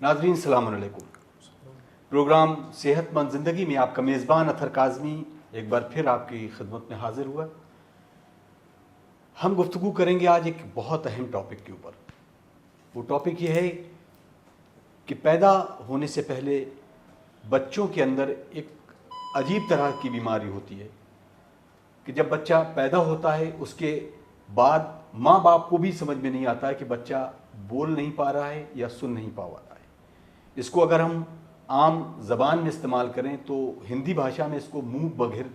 नाज़रीन सलाम अलैकुम। प्रोग्राम सेहतमंद ज़िंदगी में आपका मेज़बान अथर काज़मी एक बार फिर आपकी खिदमत में हाजिर हुआ। हम गुफ्तगू करेंगे आज एक बहुत अहम टॉपिक के ऊपर। वो टॉपिक ये है कि पैदा होने से पहले बच्चों के अंदर एक अजीब तरह की बीमारी होती है कि जब बच्चा पैदा होता है उसके बाद माँ बाप को भी समझ में नहीं आता है कि बच्चा बोल नहीं पा रहा है या सुन नहीं पा रहा है। इसको अगर हम आम ज़बान में इस्तेमाल करें तो हिंदी भाषा में इसको मुंह बधिर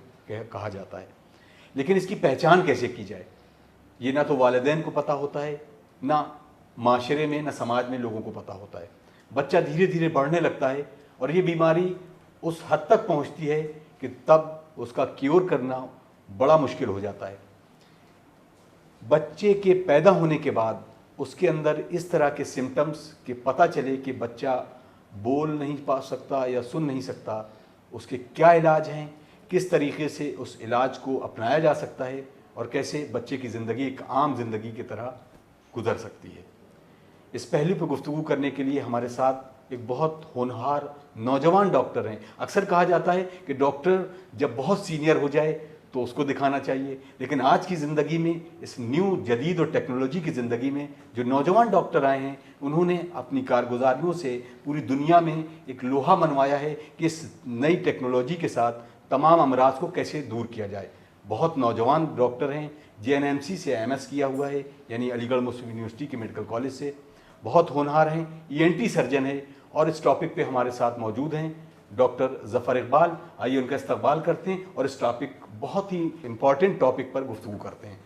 कहा जाता है। लेकिन इसकी पहचान कैसे की जाए, ये ना तो वालिदैन को पता होता है, ना माशरे में, ना समाज में लोगों को पता होता है। बच्चा धीरे धीरे बढ़ने लगता है और ये बीमारी उस हद तक पहुंचती है कि तब उसका क्योर करना बड़ा मुश्किल हो जाता है। बच्चे के पैदा होने के बाद उसके अंदर इस तरह के सिम्टम्स के पता चले कि बच्चा बोल नहीं पा सकता या सुन नहीं सकता, उसके क्या इलाज हैं, किस तरीके से उस इलाज को अपनाया जा सकता है और कैसे बच्चे की ज़िंदगी एक आम ज़िंदगी की तरह गुजर सकती है। इस पहलू पर गुफ्तगू करने के लिए हमारे साथ एक बहुत होनहार नौजवान डॉक्टर हैं। अक्सर कहा जाता है कि डॉक्टर जब बहुत सीनियर हो जाए तो उसको दिखाना चाहिए, लेकिन आज की ज़िंदगी में, इस न्यू जदीद और टेक्नोलॉजी की ज़िंदगी में जो नौजवान डॉक्टर आए हैं उन्होंने अपनी कारगुजारियों से पूरी दुनिया में एक लोहा मनवाया है कि इस नई टेक्नोलॉजी के साथ तमाम अमराज को कैसे दूर किया जाए। बहुत नौजवान डॉक्टर हैं, JNMC से MS किया हुआ है, यानी अलीगढ़ मुस्लिम यूनिवर्सिटी के मेडिकल कॉलेज से। बहुत होनहार हैं, ENT सर्जन है और इस टॉपिक पे हमारे साथ मौजूद हैं डॉक्टर ज़फ़र इकबाल। आइए उनका इस्तकबाल करते हैं और इस टॉपिक, बहुत ही इम्पॉर्टेंट टॉपिक पर गुफ्तगू करते हैं।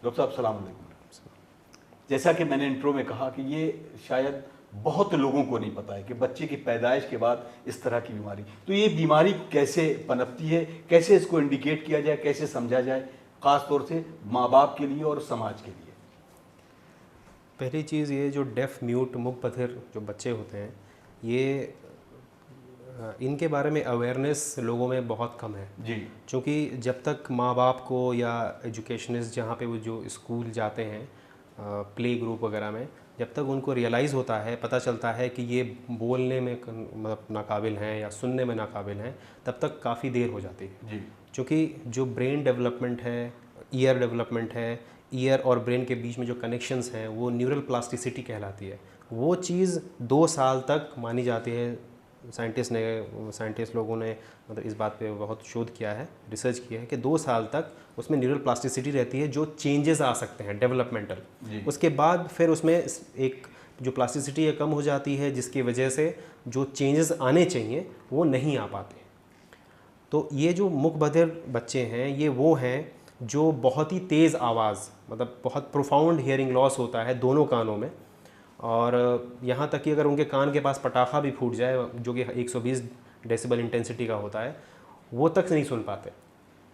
डॉक्टर साहब सलाम अलैकुम। जैसा कि मैंने इंट्रो में कहा कि ये शायद बहुत लोगों को नहीं पता है कि बच्चे की पैदाइश के बाद इस तरह की बीमारी, तो ये बीमारी कैसे पनपती है, कैसे इसको इंडिकेट किया जाए, कैसे समझा जाए, ख़ास तौर से माँ बाप के लिए और समाज के लिए। पहली चीज़ ये जो डेफ म्यूट मुख बधिर जो बच्चे होते हैं, ये इनके बारे में अवेयरनेस लोगों में बहुत कम है जी। क्योंकि जब तक माँ बाप को या एजुकेशनिस्ट जहाँ पे वो जो स्कूल जाते हैं प्ले ग्रुप वगैरह में, जब तक उनको रियलाइज़ होता है, पता चलता है कि ये बोलने में मतलब नाकाबिल हैं या सुनने में नाकाबिल हैं, तब तक काफ़ी देर हो जाती है जी। क्योंकि जो ब्रेन डेवलपमेंट है, ईयर डेवलपमेंट है, ईयर और ब्रेन के बीच में जो कनेक्शंस हैं वो न्यूरल प्लास्टिसिटी कहलाती है। वो चीज़ 2 साल तक मानी जाती है। साइंटिस्ट लोगों ने मतलब इस बात पे बहुत शोध किया है, रिसर्च किया है कि 2 साल तक उसमें न्यूरल प्लास्टिसिटी रहती है, जो चेंजेस आ सकते हैं डेवलपमेंटल। उसके बाद फिर उसमें एक जो प्लास्टिसिटी है कम हो जाती है, जिसकी वजह से जो चेंजेस आने चाहिए वो नहीं आ पाते। तो ये जो मुख बधिर बच्चे हैं, ये वो हैं जो बहुत ही तेज़ आवाज़, मतलब बहुत प्रोफाउंड हियरिंग लॉस होता है दोनों कानों में, और यहाँ तक कि अगर उनके कान के पास पटाखा भी फूट जाए जो कि 120 डेसिबल इंटेंसिटी का होता है, वो तक नहीं सुन पाते,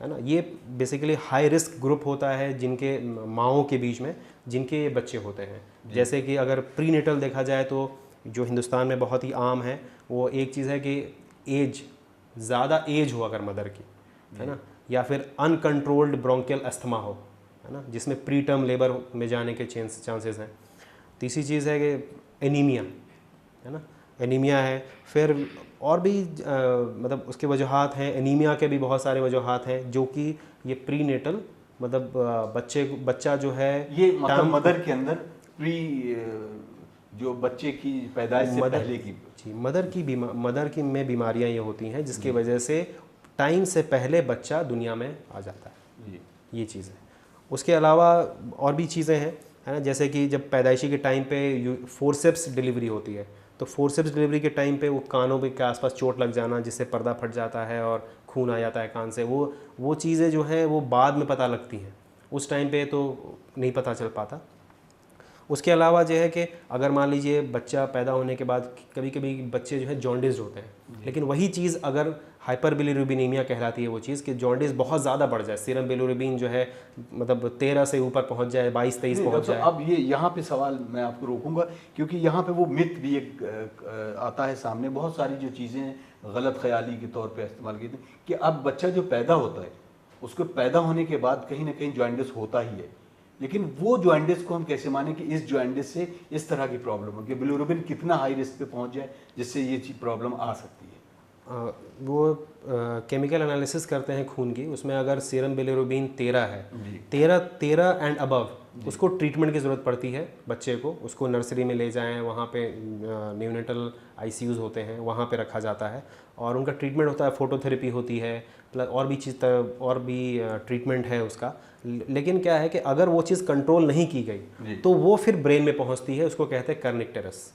है ना। ये बेसिकली हाई रिस्क ग्रुप होता है जिनके माँओं के बीच में जिनके ये बच्चे होते हैं। जैसे कि अगर प्रीनेटल देखा जाए तो जो हिंदुस्तान में बहुत ही आम है, वो एक चीज़ है कि एज, ज़्यादा एज हो अगर मदर की, है ना, या फिर अनकंट्रोल्ड ब्रोंकियल अस्थमा हो, है ना, जिसमें प्री टर्म लेबर में जाने के चांसेस हैं। तीसरी चीज़ है कि एनीमिया, है ना, एनीमिया है। फिर और भी मतलब उसके वजूहात हैं, एनीमिया के भी बहुत सारे वजूहात हैं, जो कि ये प्रीनेटल मतलब बच्चा जो है ये मतलब मदर के अंदर प्री जो बच्चे की पैदाइश से पहले की, जी, मदर की में बीमारियां ये होती हैं जिसकी वजह से टाइम से पहले बच्चा दुनिया में आ जाता है। ये चीज़ है। उसके अलावा और भी चीज़ें हैं, है ना, जैसे कि जब पैदाइशी के टाइम पे फोर्सेप्स डिलीवरी होती है, तो फोर्सेप्स डिलीवरी के टाइम पे वो कानों के आसपास चोट लग जाना, जिससे पर्दा फट जाता है और खून आ जाता है कान से, वो चीज़ें जो हैं वो बाद में पता लगती हैं, उस टाइम पे तो नहीं पता चल पाता। उसके अलावा जो है कि अगर मान लीजिए बच्चा पैदा होने के बाद कभी कभी बच्चे जो है जॉन्डिस्ड होते हैं, लेकिन वही चीज़ अगर हाइपर बिलिरुबिनीमिया कहलाती है वो चीज़, कि जॉन्डिस बहुत ज़्यादा बढ़ जाए, सीरम बिलिरुबिन जो है मतलब 13 से ऊपर पहुंच जाए, 22-23 पहुंच जाए। अब ये यहाँ पे सवाल मैं आपको रोकूंगा, क्योंकि यहाँ पे वो मिथ भी एक आता है सामने, बहुत सारी जो चीज़ें गलत ख्याली के तौर पे इस्तेमाल की थी कि अब बच्चा जो पैदा होता है उसको पैदा होने के बाद कहीं ना कहीं जॉन्डिस होता ही है, लेकिन वो जॉन्डिस को हम कैसे माने कि इस जॉन्डिस से इस तरह की प्रॉब्लम हो कि बिलिरुबिन कितना हाई रिस्क पे पहुंच जाए जिससे ये चीज प्रॉब्लम आ सकती है। वो केमिकल एनालिसिस करते हैं खून की, उसमें अगर सीरम बिलिरुबिन 13 है, 13 एंड अबव, उसको ट्रीटमेंट की ज़रूरत पड़ती है बच्चे को। उसको नर्सरी में ले जाएं, वहाँ पे न्यूनेटल आईसीयूज़ होते हैं, वहाँ पे रखा जाता है और उनका ट्रीटमेंट होता है, फोटोथेरेपी होती है, प्लस और भी ट्रीटमेंट है उसका। लेकिन क्या है कि अगर वो चीज़ कंट्रोल नहीं की गई तो वो फिर ब्रेन में पहुँचती है, उसको कहते हैं कर्निक्टेरस,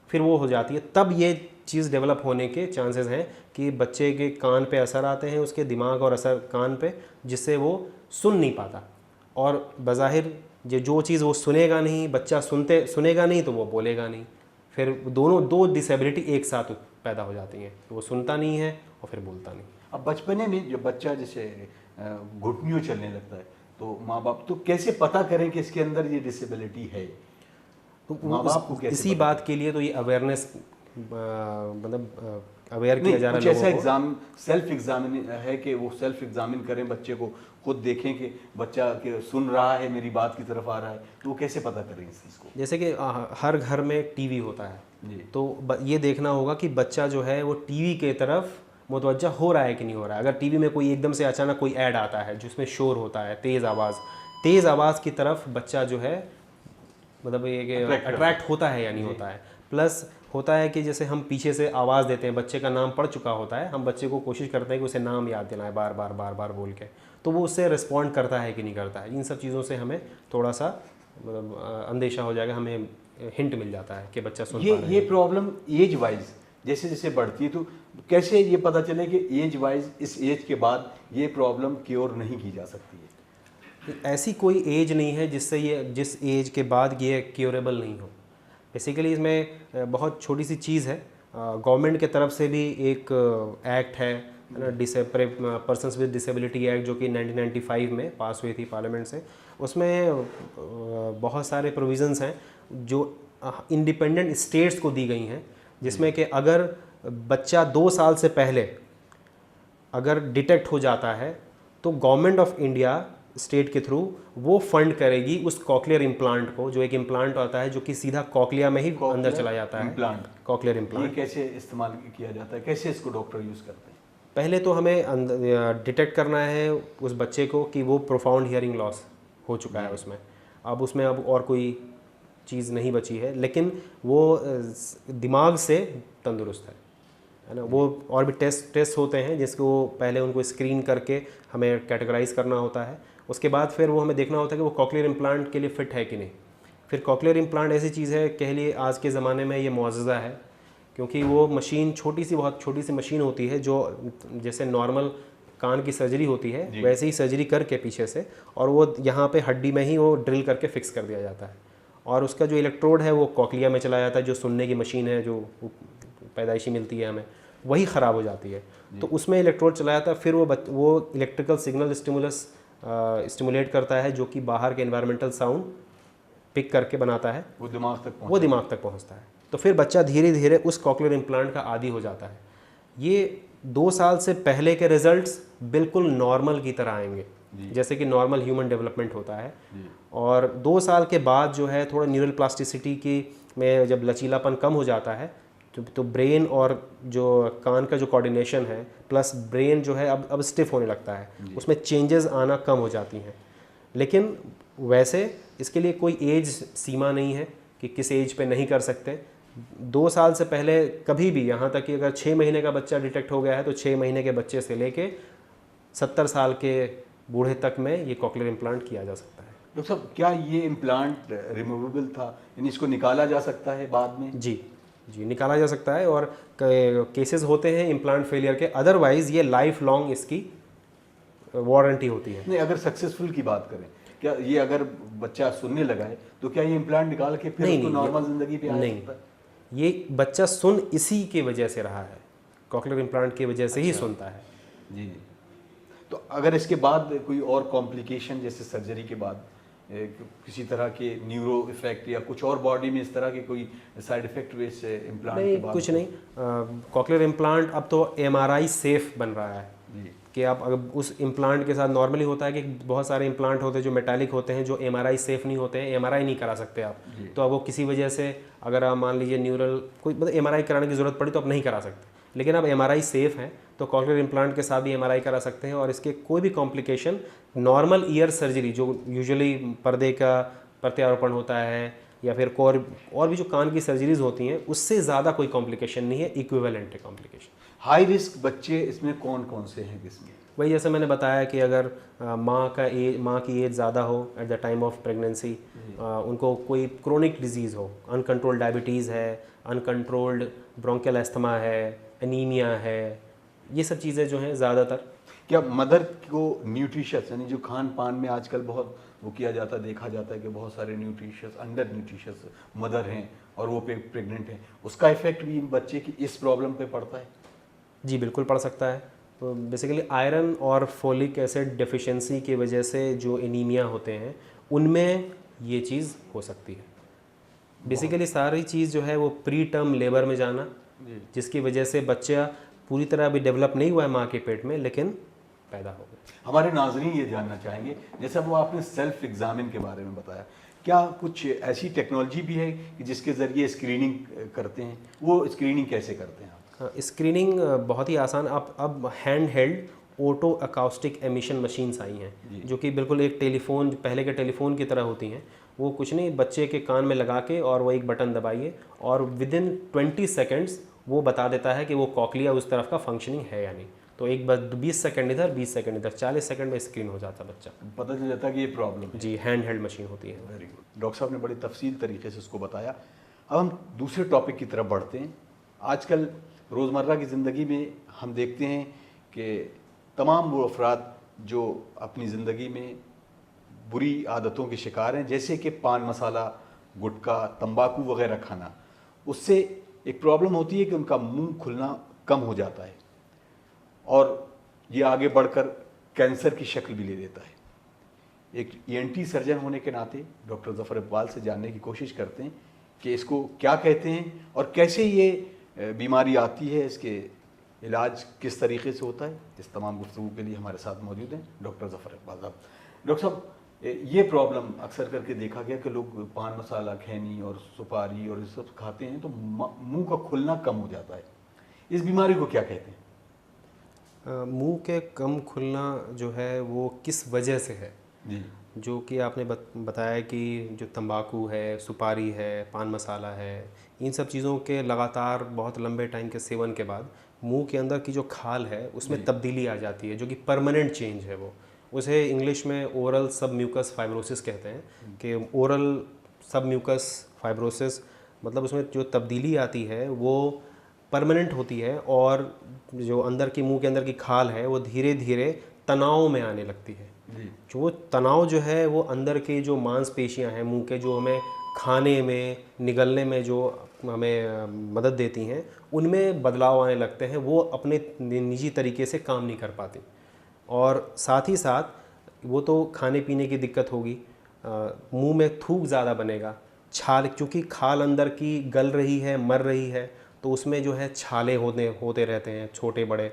फिर वो हो जाती है। तब ये चीज़ डेवलप होने के चांसेस हैं कि बच्चे के कान पे असर आते हैं, उसके दिमाग और असर कान पे, जिससे वो सुन नहीं पाता। और बज़ाहिर जो चीज़ वो सुनेगा नहीं, बच्चा सुनेगा नहीं तो वो बोलेगा नहीं, फिर दो डिसेबिलिटी एक साथ पैदा हो जाती हैं, वो सुनता नहीं है और फिर बोलता नहीं। अब बचपने में जब बच्चा जैसे घुटनियों चलने लगता है तो माँ बाप तो कैसे पता करें कि इसके अंदर ये डिसेबिलिटी है? तो माँ बाप को इसी बात के लिए तो ये अवेयरनेस, मतलब अवेयर किया जा रहा है। ऐसा एग्जाम सेल्फ एग्जामिन है कि वो सेल्फ एग्जामिन करें, बच्चे को खुद देखें कि बच्चा के सुन रहा है, मेरी बात की तरफ आ रहा है, तो वो कैसे पता करें इस चीज़ को? जैसे कि हर घर में टीवी होता है, तो ये देखना होगा कि बच्चा जो है वो टीवी के तरफ मुतवज्जा हो रहा है कि नहीं हो रहा है। अगर टीवी में कोई एकदम से अचानक कोई ऐड आता है जिसमें शोर होता है, तेज़ आवाज़ की तरफ बच्चा जो है मतलब ये कि अट्रैक्ट होता है या नहीं होता है। प्लस होता है कि जैसे हम पीछे से आवाज़ देते हैं, बच्चे का नाम पढ़ चुका होता है, हम बच्चे को कोशिश करते हैं कि उसे नाम याद दिलाएं बार बार बोल के, तो वो उससे रिस्पॉन्ड करता है कि नहीं करता है। इन सब चीज़ों से हमें थोड़ा सा मतलब अंदेशा हो जाएगा, हमें हिंट मिल जाता है कि बच्चा सुन पा रहा है। ये प्रॉब्लम एज वाइज जैसे जैसे बढ़ती है, तो कैसे ये पता चले कि एज वाइज इस एज के बाद ये प्रॉब्लम क्योर नहीं की जा सकती है? ऐसी कोई एज नहीं है जिस एज के बाद ये क्योरेबल नहीं हो। बेसिकली इसमें बहुत छोटी सी चीज़ है, गवर्नमेंट के तरफ से भी एक एक्ट है पर्सन्स विद डिसेबिलिटी एक्ट, जो कि 1995 में पास हुई थी पार्लियामेंट से। उसमें बहुत सारे प्रोविज़न्स हैं जो इंडिपेंडेंट स्टेट्स को दी गई हैं, जिसमें कि अगर बच्चा 2 साल से पहले अगर डिटेक्ट हो जाता है तो गवर्नमेंट ऑफ इंडिया स्टेट के थ्रू वो फंड करेगी उस कॉकलियर इम्प्लांट को, जो एक इम्प्लांट आता है जो कि सीधा कॉकलिया में ही अंदर चला जाता है। कॉकलियर इम्प्लांट ये कैसे इस्तेमाल किया जाता है, कैसे इसको डॉक्टर यूज़ करते हैं? पहले तो हमें डिटेक्ट करना है उस बच्चे को कि वो प्रोफाउंड हियरिंग लॉस हो चुका है उसमें। अब उसमें और कोई चीज़ नहीं बची है, लेकिन वो दिमाग से तंदुरुस्त है ना। वो और भी टेस्ट होते हैं जिसको पहले उनको स्क्रीन करके हमें कैटेगराइज करना होता है। उसके बाद फिर वो हमें देखना होता है कि वो कॉकलियर इम्प्लांट के लिए फ़िट है कि नहीं। फिर कॉकलियर इम्प्लांट ऐसी चीज़ है, कह लिए आज के ज़माने में ये मुआज़ज़ा है, क्योंकि वो मशीन बहुत छोटी सी मशीन होती है, जो जैसे नॉर्मल कान की सर्जरी होती है वैसे ही सर्जरी करके पीछे से, और वो यहाँ पे हड्डी में ही वो ड्रिल करके फिक्स कर दिया जाता है। और उसका जो इलेक्ट्रोड है वो कॉकलिया में चला जाता है, जो सुनने की मशीन है जो पैदाइशी मिलती है हमें, वही ख़राब हो जाती है। तो उसमें इलेक्ट्रोड चला जाता है, फिर वो इलेक्ट्रिकल सिग्नल स्टिमुलेट करता है, जो कि बाहर के एनवायरमेंटल साउंड पिक करके बनाता है, वो दिमाग तक पहुंचता है। तो फिर बच्चा धीरे धीरे उस कॉकलियर इम्प्लांट का आदी हो जाता है। ये 2 साल से पहले के रिजल्ट्स बिल्कुल नॉर्मल की तरह आएंगे, जैसे कि नॉर्मल ह्यूमन डेवलपमेंट होता है। और 2 साल के बाद जो है थोड़ा न्यूरल प्लास्टिसिटी की में जब लचीलापन कम हो जाता है तो ब्रेन और जो कान का जो कोऑर्डिनेशन है प्लस ब्रेन जो है अब स्टिफ होने लगता है, उसमें चेंजेस आना कम हो जाती हैं। लेकिन वैसे इसके लिए कोई एज सीमा नहीं है कि किस एज पे नहीं कर सकते। 2 साल से पहले कभी भी, यहाँ तक कि अगर 6 महीने का बच्चा डिटेक्ट हो गया है तो 6 महीने के बच्चे से लेके 70 साल के बूढ़े तक में ये कॉकलियर इम्प्लांट किया जा सकता है। डॉक्टर साहब, क्या ये इम्प्लांट रिमूवेबल था, यानी इसको निकाला जा सकता है बाद में? जी निकाला जा सकता है, और केसेस होते हैं इम्प्लांट फेलियर के। अदरवाइज ये लाइफ लॉन्ग इसकी वारंटी होती है। नहीं, अगर सक्सेसफुल की बात करें, क्या ये अगर बच्चा सुनने लगा है तो क्या ये इम्प्लांट निकाल के फिर उसको नॉर्मल जिंदगी पे आ सकता है? ये बच्चा सुन इसी की वजह से रहा है, कॉकलियर इम्प्लांट की वजह से ही सुनता है। जी। तो अगर इसके बाद कोई और कॉम्प्लिकेशन, जैसे सर्जरी के बाद किसी तरह के न्यूरो इफेक्ट या कुछ और बॉडी में इस तरह के कोई साइड इफेक्ट हुए इससे इम्प्लांट के नहीं, बाद? कुछ नहीं। कॉकलियर इम्प्लांट अब तो MRI सेफ बन रहा है जी। कि आप अगर उस इम्प्लांट के साथ, नॉर्मली होता है कि बहुत सारे इम्प्लांट होते हैं जो मेटालिक होते हैं, जो MRI सेफ नहीं होते हैं, MRI नहीं करा सकते आप। तो अब वो किसी वजह से, अगर आप मान लीजिए न्यूरल कोई मतलब MRI कराने की ज़रूरत पड़ी तो आप नहीं करा सकते, लेकिन अब MRI सेफ है तो कॉकलियर इम्प्लांट के साथ भी MRI करा सकते हैं। और इसके कोई भी कॉम्प्लिकेशन नॉर्मल ईयर सर्जरी जो यूजुअली पर्दे का प्रत्यारोपण होता है या फिर और भी जो कान की सर्जरीज होती हैं, उससे ज़्यादा कोई कॉम्प्लिकेशन नहीं है, इक्विवेलेंट है कॉम्प्लिकेशन। हाई रिस्क बच्चे इसमें कौन कौन से हैं किसमें? वही जैसे मैंने बताया कि अगर माँ की एज ज़्यादा हो at the time of pregnancy, उनको कोई क्रोनिक डिजीज़ हो, अनकंट्रोल्ड डायबिटीज़ है, अनकंट्रोल्ड ब्रोंकियल एस्थमा है, एनीमिया है, ये सब चीज़ें जो हैं ज़्यादातर। क्या मदर को न्यूट्रिशस, यानी जो खान पान में आजकल बहुत वो किया जाता है, देखा जाता है कि बहुत सारे न्यूट्रिशस, अंडर न्यूट्रिशस मदर हैं और वो प्रेग्नेंट हैं, उसका इफेक्ट भी बच्चे की इस प्रॉब्लम पे पड़ता है? जी बिल्कुल पड़ सकता है। तो बेसिकली आयरन और फोलिक एसिड डेफिशिएंसी की वजह से जो एनीमिया होते हैं, उनमें ये चीज़ हो सकती है। बेसिकली सारी चीज़ जो है वो प्री टर्म लेबर में जाना, जिसकी वजह से बच्चा पूरी तरह अभी डेवलप नहीं हुआ है माँ के पेट में, लेकिन पैदा हो गया। हमारे नाज़रीन ये जानना चाहेंगे, जैसे वो आपने सेल्फ एग्जामिन के बारे में बताया, क्या कुछ ऐसी टेक्नोलॉजी भी है कि जिसके ज़रिए स्क्रीनिंग करते हैं? वो स्क्रीनिंग कैसे करते हैं आप? स्क्रीनिंग बहुत ही आसान। अब hand held auto acoustic emission machines आई हैं, जो कि बिल्कुल एक टेलीफोन, पहले के टेलीफोन की तरह होती हैं। वो कुछ नहीं, बच्चे के कान में लगा के और वो एक बटन दबाइए और विदिन 20 सेकेंड्स वो बता देता है कि वो कॉकलिया उस तरफ का फंक्शनिंग है या नहीं। तो एक बार 20 सेकंड इधर, 20 सेकंड इधर, 40 सेकंड में स्क्रीन हो जाता बच्चा। पता चल जाता है कि ये प्रॉब्लम है। जी, हैंड हेल्ड मशीन होती है। वेरी गुड, डॉक्टर साहब ने बड़ी तफसील तरीके से उसको बताया। अब हम दूसरे टॉपिक की तरफ बढ़ते हैं। आजकल रोज़मर्रा की ज़िंदगी में हम देखते हैं कि तमाम वो अफराद जो अपनी ज़िंदगी में बुरी आदतों के शिकार हैं, जैसे कि पान मसाला, गुटखा, तंबाकू वगैरह खाना, उससे एक प्रॉब्लम होती है कि उनका मुंह खुलना कम हो जाता है और ये आगे बढ़कर कैंसर की शक्ल भी ले लेता है। एक ENT सर्जन होने के नाते डॉक्टर ज़फ़र इकबाल से जानने की कोशिश करते हैं कि इसको क्या कहते हैं और कैसे ये बीमारी आती है, इसके इलाज किस तरीके से होता है। इस तमाम गुफ्तगू के लिए हमारे साथ मौजूद हैं डॉक्टर ज़फ़र इकबाल साहब। डॉक्टर साहब, ये प्रॉब्लम अक्सर करके देखा गया कि लोग पान मसाला, खैनी और सुपारी और ये सब खाते हैं तो मुंह का खुलना कम हो जाता है। इस बीमारी को क्या कहते हैं? मुंह के कम खुलना जो है वो किस वजह से है जी, जो कि आपने बताया कि जो तंबाकू है, सुपारी है, पान मसाला है, इन सब चीज़ों के लगातार बहुत लंबे टाइम के सेवन के बाद मुंह के अंदर की जो खाल है उसमें तब्दीली आ जाती है, जो कि परमानेंट चेंज है। वो उसे इंग्लिश में ओरल सब म्यूकस फाइब्रोसिस कहते हैं कि ओरल सब म्यूकस फाइब्रोसिस, मतलब उसमें जो तब्दीली आती है वो परमानेंट होती है और जो अंदर की, मुंह के अंदर की खाल है वो धीरे धीरे तनाव में आने लगती है। जो वो तनाव जो है वो अंदर के जो मांसपेशियां हैं मुंह के, जो हमें खाने में, निगलने में जो हमें मदद देती हैं, उनमें बदलाव आने लगते हैं। वो अपने निजी तरीके से काम नहीं कर पाती और साथ ही साथ वो तो खाने पीने की दिक्कत होगी, मुंह में थूक ज़्यादा बनेगा, छाल, क्योंकि खाल अंदर की गल रही है, मर रही है, तो उसमें जो है छाले होते रहते हैं छोटे बड़े,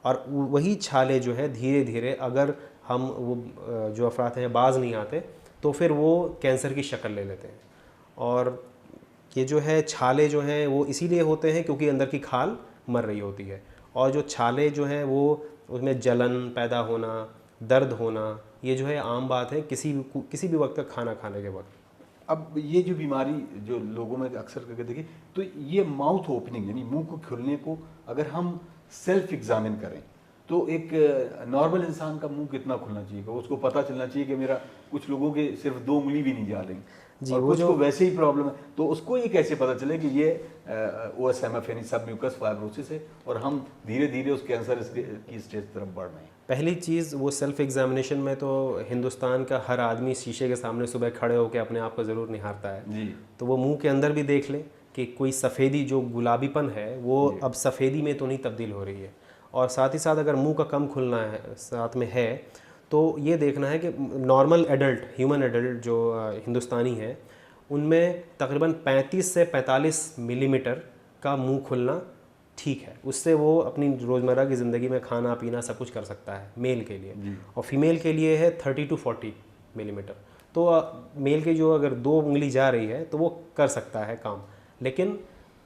और वही छाले जो है धीरे धीरे अगर हम वो जो अफराद हैं बाज नहीं आते तो फिर वो कैंसर की शक्ल ले लेते हैं। और ये जो है छाले जो हैं वो इसीलिए होते हैं क्योंकि अंदर की खाल मर रही होती है, और जो छाले जो हैं वो उसमें जलन पैदा होना, दर्द होना, ये जो है आम बात है किसी भी वक्त खाना खाने के वक्त। अब ये जो बीमारी जो लोगों में अक्सर करके देखिए, तो ये माउथ ओपनिंग यानी मुंह को खुलने को अगर हम सेल्फ एग्जामिन करें तो एक नॉर्मल इंसान का मुंह कितना खुलना चाहिए? उसको पता चलना चाहिए कि मेरा, कुछ लोगों के सिर्फ 2 उंगली भी नहीं जा रही और कुछ को वैसे ही प्रॉब्लम है, तो उसको ये कैसे पता चले कि ये OSMF यानी सब म्यूकस फाइब्रोसिस है और हम धीरे धीरे उस कैंसर की स्टेज तरफ बढ़ रहे हैं? पहली चीज़ वो सेल्फ एग्जामिनेशन में तो हिंदुस्तान का हर आदमी शीशे के सामने सुबह खड़े होकर अपने आप को ज़रूर निहारता है जी। तो वो मुंह के अंदर भी देख ले कि कोई सफ़ेदी जो गुलाबीपन है वो अब सफ़ेदी में तो नहीं तब्दील हो रही है। और साथ ही साथ अगर मुंह का कम खुलना है साथ में है तो ये देखना है कि नॉर्मल एडल्ट, ह्यूमन एडल्ट जो हिंदुस्तानी है, उनमें तकरीबन 35 से 45 मिलीमीटर का मुंह खुलना ठीक है। उससे वो अपनी रोज़मर्रा की ज़िंदगी में खाना पीना सब कुछ कर सकता है मेल के लिए। और फीमेल के लिए है 30 टू 40 मिलीमीटर। तो मेल के जो अगर 2 उंगली जा रही है तो वो कर सकता है काम, लेकिन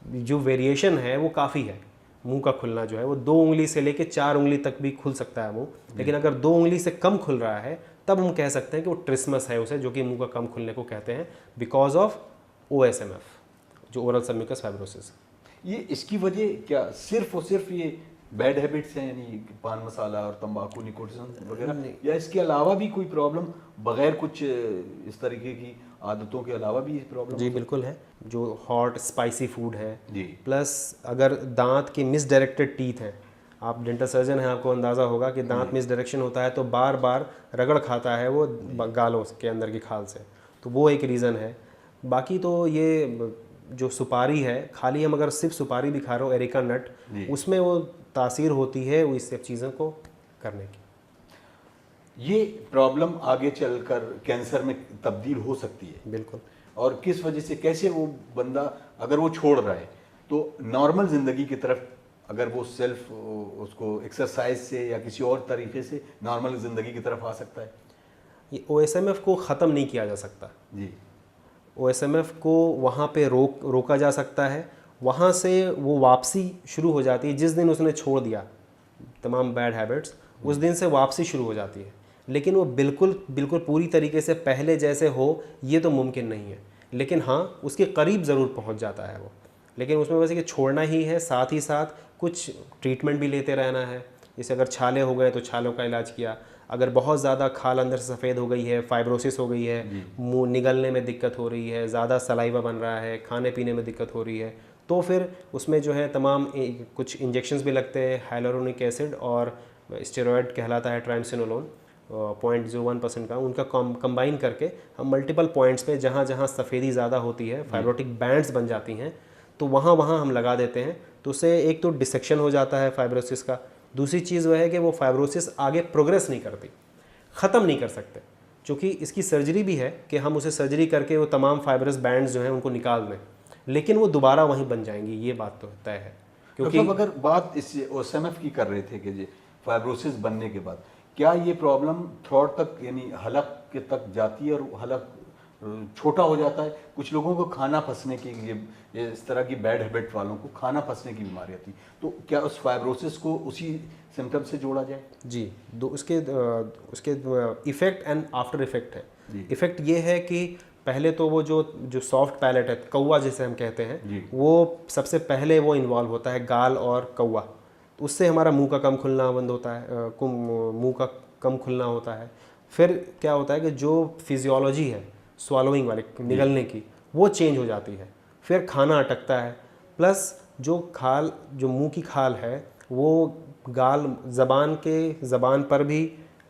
जो वेरिएशन है वो काफ़ी है। मुंह का खुलना जो है वो 2 उंगली से लेके 4 उंगली तक भी खुल सकता है मुंह, लेकिन अगर 2 उंगली से कम खुल रहा है तब हम कह सकते हैं कि वो ट्रिस्मस है उसे, जो कि मुंह का कम खुलने को कहते हैं, बिकॉज ऑफ OSMF जो ओरल सब म्यूकस फाइब्रोसिस। ये इसकी वजह क्या सिर्फ और सिर्फ ये बैड हैबिट्स हैं, यानी पान मसाला और तंबाकू, निकोटीन वगैरह, या इसके अलावा भी कोई प्रॉब्लम, बगैर कुछ इस तरीके की आदतों के अलावा भी प्रॉब्लम? जी बिल्कुल है। जो हॉट स्पाइसी फूड है जी, प्लस अगर दांत के मिसडायरेक्टेड टीथ हैं, आप डेंटल सर्जन हैं, आपको अंदाज़ा होगा कि दांत मिसडायरेक्शन होता है तो बार बार रगड़ खाता है वो गालों के अंदर की खाल से, तो वो एक रीज़न है। बाकी तो ये जो सुपारी है, खाली हम अगर सिर्फ सुपारी भी खा रहे हो, एरिका नट, उसमें वो तासीर होती है वो इस सब चीज़ों को करने की। ये प्रॉब्लम आगे चलकर कैंसर में तब्दील हो सकती है। बिल्कुल। और किस वजह से, कैसे वो बंदा अगर वो छोड़ रहा है तो नॉर्मल ज़िंदगी की तरफ, अगर वो सेल्फ उसको एक्सरसाइज से या किसी और तरीके से नॉर्मल ज़िंदगी की तरफ आ सकता है? ये OSMF को ख़त्म नहीं किया जा सकता। जी, OSMF को वहाँ पे रोका जा सकता है। वहाँ से वो वापसी शुरू हो जाती है जिस दिन उसने छोड़ दिया तमाम बैड हैबिट्स, उस दिन से वापसी शुरू हो जाती है। लेकिन वो बिल्कुल पूरी तरीके से पहले जैसे हो ये तो मुमकिन नहीं है, लेकिन हाँ उसके करीब ज़रूर पहुँच जाता है वो। लेकिन उसमें वैसे कि छोड़ना ही है, साथ ही साथ कुछ ट्रीटमेंट भी लेते रहना है। जैसे अगर छाले हो गए तो छालों का इलाज किया, अगर बहुत ज़्यादा खाल अंदर से सफ़ेद हो गई है, फाइब्रोसिस हो गई है, मुंह निगलने में दिक्कत हो रही है, ज़्यादा सलाइवा बन रहा है, खाने पीने में दिक्कत हो रही है, तो फिर उसमें जो है तमाम कुछ इंजेक्शंस भी लगते हैं, हाइलुरोनिक एसिड और स्टेरॉयड कहलाता है ट्राइमसिनोलोन 0.01% का, उनका कंबाइन करके हम मल्टीपल पॉइंट्स पे जहाँ जहाँ सफ़ेदी ज़्यादा होती है, फाइब्रोटिक बैंड्स बन जाती हैं, तो वहाँ वहाँ हम लगा देते हैं। तो उससे एक तो डिसेक्शन हो जाता है फाइब्रोसिस का, दूसरी चीज़ वह है कि वो फाइब्रोसिस आगे प्रोग्रेस नहीं करती, ख़त्म नहीं कर सकते, क्योंकि इसकी सर्जरी भी है कि हम उसे सर्जरी करके वो तमाम फाइब्रस बैंड्स जो हैं उनको निकाल दें, लेकिन वो दोबारा वहीं बन जाएंगी, ये बात तो तय है। क्योंकि अगर बात इस OSMF की कर रहे थे कि फाइब्रोसिस बनने के बाद क्या ये प्रॉब्लम थ्रोट तक, यानी हलक के तक जाती है और हलक छोटा हो जाता है? कुछ लोगों को खाना फंसने की, ये इस तरह की बैड हैबिट वालों को खाना फंसने की बीमारी आती, तो क्या उस फाइब्रोसिस को उसी सिम्टम से जोड़ा जाए? जी, उसके इफ़ेक्ट एंड आफ्टर इफ़ेक्ट है। इफ़ेक्ट ये है कि पहले तो वो जो सॉफ्ट पैलेट है, कौवा जिसे हम कहते हैं, वो सबसे पहले वो इन्वॉल्व होता है, गाल और कौवा, तो उससे हमारा मुंह का कम खुलना बंद होता है, मुंह का कम खुलना होता है। फिर क्या होता है कि जो फिजियोलॉजी है स्वालोइंग वाले, निगलने की, वो चेंज हो जाती है, फिर खाना अटकता है, प्लस जो मुंह की खाल है वो गाल, ज़बान पर भी,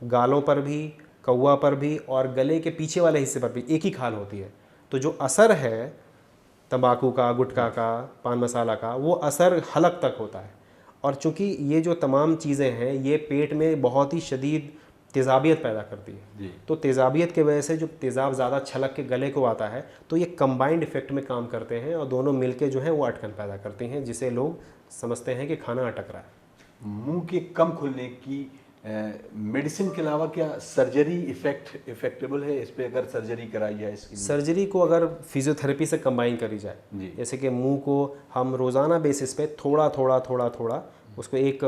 गालों पर भी, कौवा पर भी और गले के पीछे वाले हिस्से पर भी एक ही खाल होती है। तो जो असर है तंबाकू का, गुटखा का, पान मसाला का, वो असर हलक तक होता है। और चूंकि ये जो तमाम चीज़ें हैं ये पेट में बहुत ही शदीद तेज़ाबियत पैदा करती है, तो तेज़ाबियत के वजह से जो तेज़ाब ज़्यादा छलक के गले को आता है, तो ये कंबाइंड इफेक्ट में काम करते हैं और दोनों मिलके जो है वो अटकन पैदा करती हैं, जिसे लोग समझते हैं कि खाना अटक रहा है। मुंह के कम खुलने की मेडिसिन के अलावा क्या सर्जरी इफेक्टेबल है? इस पे अगर सर्जरी कराई जाए, इसकी सर्जरी को अगर फिजियोथेरेपी से कंबाइन करी जाए, जैसे कि मुंह को हम रोज़ाना बेसिस पे थोड़ा थोड़ा उसको, एक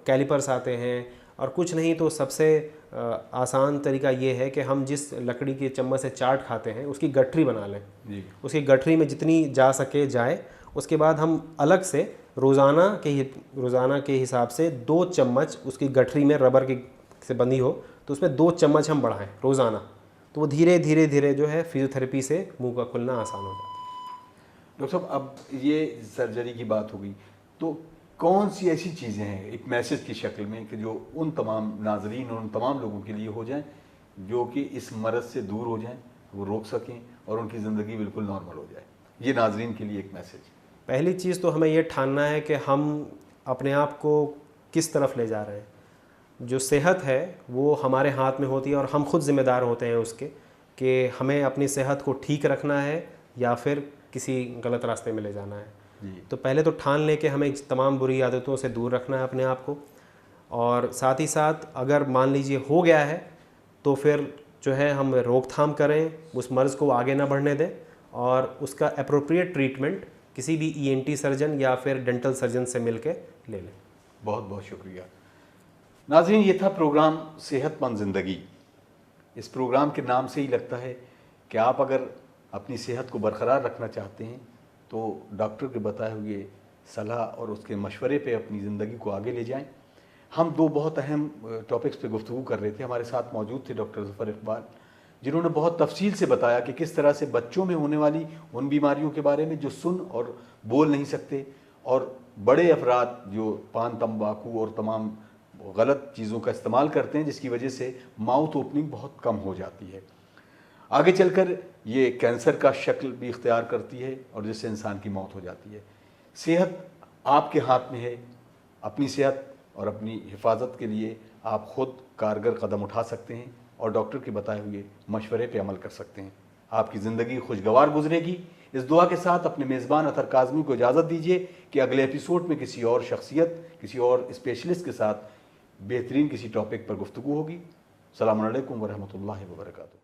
कैलिपर्स आते हैं, और कुछ नहीं तो सबसे आसान तरीका ये है कि हम जिस लकड़ी के चम्मच से चाट खाते हैं उसकी गठरी बना लें, उसकी गठरी में जितनी जा सके जाए, उसके बाद हम अलग से रोज़ाना के हिसाब से 2 चम्मच उसकी गठरी में रबर की से बंधी हो तो उसमें 2 चम्मच हम बढ़ाएं रोज़ाना, तो वो धीरे धीरे जो है फिजियोथेरेपी से मुंह का खुलना आसान हो जाता है। डॉक्टर साहब, अब ये सर्जरी की बात हो गई, तो कौन सी ऐसी चीज़ें हैं एक मैसेज की शक्ल में कि जो उन तमाम नाजरीन और उन तमाम लोगों के लिए हो जाएं जो कि इस मरज़ से दूर हो जाएं, वो रोक सकें और उनकी ज़िंदगी बिल्कुल नॉर्मल हो जाए? ये नाजरीन के लिए एक मैसेज। पहली चीज़ तो हमें ये ठानना है कि हम अपने आप को किस तरफ ले जा रहे हैं। जो सेहत है वो हमारे हाथ में होती है और हम खुद ज़िम्मेदार होते हैं उसके, कि हमें अपनी सेहत को ठीक रखना है या फिर किसी गलत रास्ते में ले जाना है। तो पहले तो ठान लें कि हमें तमाम बुरी आदतों से दूर रखना है अपने आप को, और साथ ही साथ अगर मान लीजिए हो गया है तो फिर जो है हम रोकथाम करें, उस मर्ज़ को आगे ना बढ़ने दें और उसका अप्रोप्रिएट ट्रीटमेंट किसी भी ईएनटी सर्जन या फिर डेंटल सर्जन से मिल के ले लें। बहुत बहुत शुक्रिया। नाज़रीन, ये था प्रोग्राम सेहतमंद ज़िंदगी। इस प्रोग्राम के नाम से ही लगता है कि आप अगर अपनी सेहत को बरकरार रखना चाहते हैं तो डॉक्टर के बताए हुए सलाह और उसके मशवरे पे अपनी ज़िंदगी को आगे ले जाएं। हम दो बहुत अहम टॉपिक्स पे गुफ्तगू कर रहे थे। हमारे साथ मौजूद थे डॉक्टर ज़फ़र इकबाल, जिन्होंने बहुत तफसील से बताया कि किस तरह से बच्चों में होने वाली उन बीमारियों के बारे में जो सुन और बोल नहीं सकते, और बड़े अफराद जो पान तंबाकू और तमाम गलत चीज़ों का इस्तेमाल करते हैं, जिसकी वजह से माउथ ओपनिंग बहुत कम हो जाती है। आगे चलकर ये कैंसर का शक्ल भी इख्तियार करती है और जिससे इंसान की मौत हो जाती है। सेहत आपके हाथ में है। अपनी सेहत और अपनी हिफाजत के लिए आप खुद कारगर कदम उठा सकते हैं और डॉक्टर के बताए हुए मशवरे पे अमल कर सकते हैं। आपकी ज़िंदगी खुशगवार गुजरेगी। इस दुआ के साथ अपने मेज़बान अतर काज़मी को इजाज़त दीजिए कि अगले एपिसोड में किसी और शख्सियत, किसी और स्पेशलिस्ट के साथ बेहतरीन किसी टॉपिक पर गुफ्तगू होगी। अस्सलामु अलैकुम व रहमतुल्लाहि व बरकातुहू।